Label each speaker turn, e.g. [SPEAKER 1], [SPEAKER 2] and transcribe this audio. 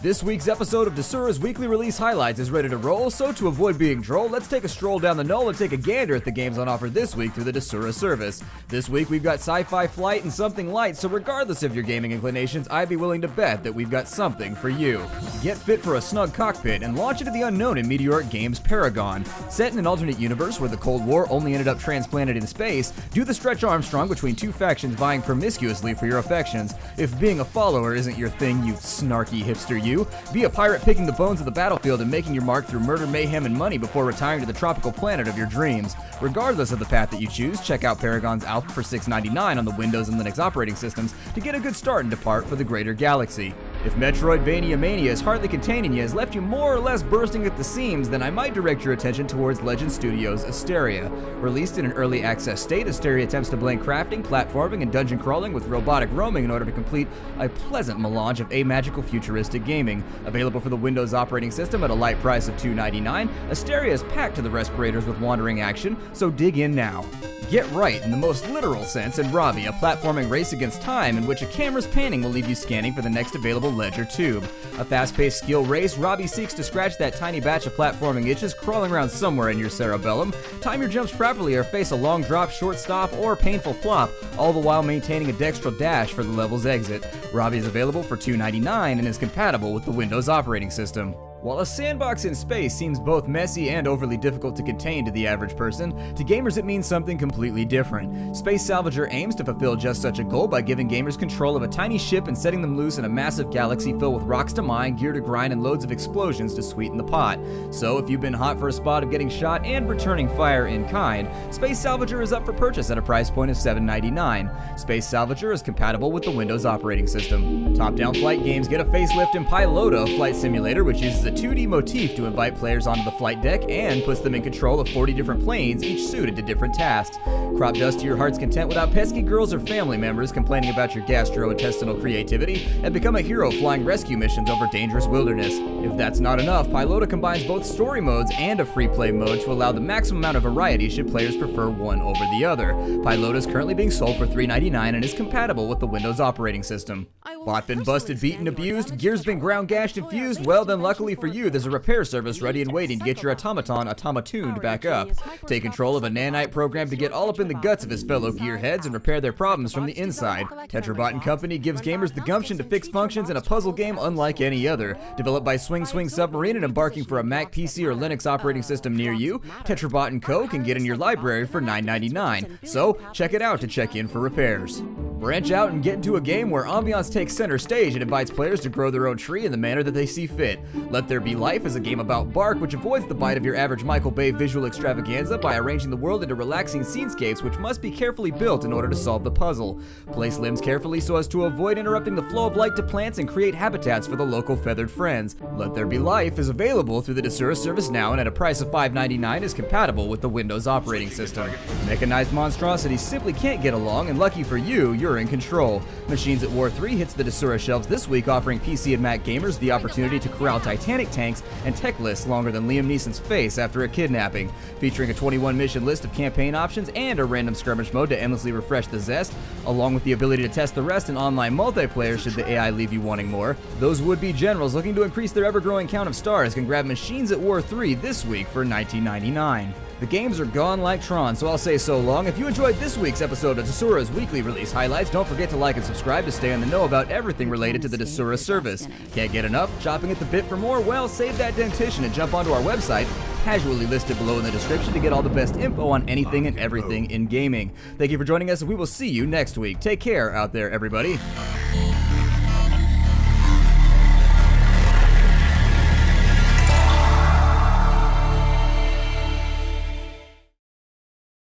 [SPEAKER 1] This week's episode of Desura's Weekly Release Highlights is ready to roll, so to avoid being droll, let's take a stroll down the noll and take a gander at the games on offer this week through the Desura service. This week we've got sci-fi flight and something light, so regardless of your gaming inclinations, I'd be willing to bet that we've got something for you. Get fit for a snug cockpit and launch into the unknown in Meteoric Games' Paragon. Set in an alternate universe where the Cold War only ended up transplanted in space, do the Stretch Armstrong between two factions vying promiscuously for your affections. If being a follower isn't your thing, you snarky hipster you, be a pirate picking the bones of the battlefield and making your mark through murder, mayhem, and money before retiring to the tropical planet of your dreams. Regardless of the path that you choose, check out Paragon's Alpha for $6.99 on the Windows and Linux operating systems to get a good start and depart for the greater galaxy. If Metroidvania mania is hardly containing you, has left you more or less bursting at the seams, then I might direct your attention towards Legend Studios' Asteria. Released in an early access state, Asteria attempts to blend crafting, platforming, and dungeon crawling with robotic roaming in order to complete a pleasant melange of amagical futuristic gaming. Available for the Windows operating system at a light price of $2.99, Asteria is packed to the respirators with wandering action, so dig in now. Get right in the most literal sense in Robby, a platforming race against time in which a camera's panning will leave you scanning for the next available ledge or tube. A fast-paced skill race, Robby seeks to scratch that tiny batch of platforming itches crawling around somewhere in your cerebellum, time your jumps properly or face a long drop, short stop, or painful flop, all the while maintaining a dextral dash for the level's exit. Robby is available for $2.99 and is compatible with the Windows operating system. While a sandbox in space seems both messy and overly difficult to contain to the average person, to gamers it means something completely different. Space Salvager aims to fulfill just such a goal by giving gamers control of a tiny ship and setting them loose in a massive galaxy filled with rocks to mine, gear to grind, and loads of explosions to sweeten the pot. So if you've been hot for a spot of getting shot and returning fire in kind, Space Salvager is up for purchase at a price point of $7.99. Space Salvager is compatible with the Windows operating system. Top-down flight games get a facelift in Pilota, a flight simulator which uses a 2D motif to invite players onto the flight deck and puts them in control of 40 different planes, each suited to different tasks. Crop dust to your heart's content without pesky girls or family members complaining about your gastrointestinal creativity, and become a hero flying rescue missions over dangerous wilderness. If that's not enough, Pilota combines both story modes and a free play mode to allow the maximum amount of variety should players prefer one over the other. Pilota is currently being sold for $3.99 and is compatible with the Windows operating system. Bot been busted, beaten, abused, gear's been ground, gashed, and fused? Well then, luckily for you, there's a repair service ready and waiting to get your automatuned back up. Take control of a nanite program to get all up in the guts of his fellow gearheads and repair their problems from the inside. Tetrobot and Co gives gamers the gumption to fix functions in a puzzle game unlike any other. Developed by Swing Submarine and embarking for a Mac, PC, or Linux operating system near you, Tetrobot and Co can get in your library for $9.99. So check it out to check in for repairs. Branch out and get into a game where ambiance takes center stage and invites players to grow their own tree in the manner that they see fit. Let There Be Life is a game about bark which avoids the bite of your average Michael Bay visual extravaganza by arranging the world into relaxing scenescapes which must be carefully built in order to solve the puzzle. Place limbs carefully so as to avoid interrupting the flow of light to plants and create habitats for the local feathered friends. Let There Be Life is available through the Desura service now and at a price of $5.99 is compatible with the Windows operating system. Mechanized monstrosities simply can't get along, and lucky for you, you're in control. Machines at War 3 hits the Desura shelves this week, offering PC and Mac gamers the opportunity to corral Titanic tanks and tech lists longer than Liam Neeson's face after a kidnapping. Featuring a 21 mission list of campaign options and a random skirmish mode to endlessly refresh the zest, along with the ability to test the rest in online multiplayer should the AI leave you wanting more. Those would-be generals looking to increase their ever-growing count of stars can grab Machines at War 3 this week for $19.99. The games are gone like Tron, so I'll say so long. If you enjoyed this week's episode of Desura's Weekly Release Highlights, don't forget to like and subscribe to stay on the know about everything related to the Desura service. Can't get enough? Chopping at the bit for more? Well, save that dentition and jump onto our website, casually listed below in the description, to get all the best info on anything and everything in gaming. Thank you for joining us, and we will see you next week. Take care out there, everybody.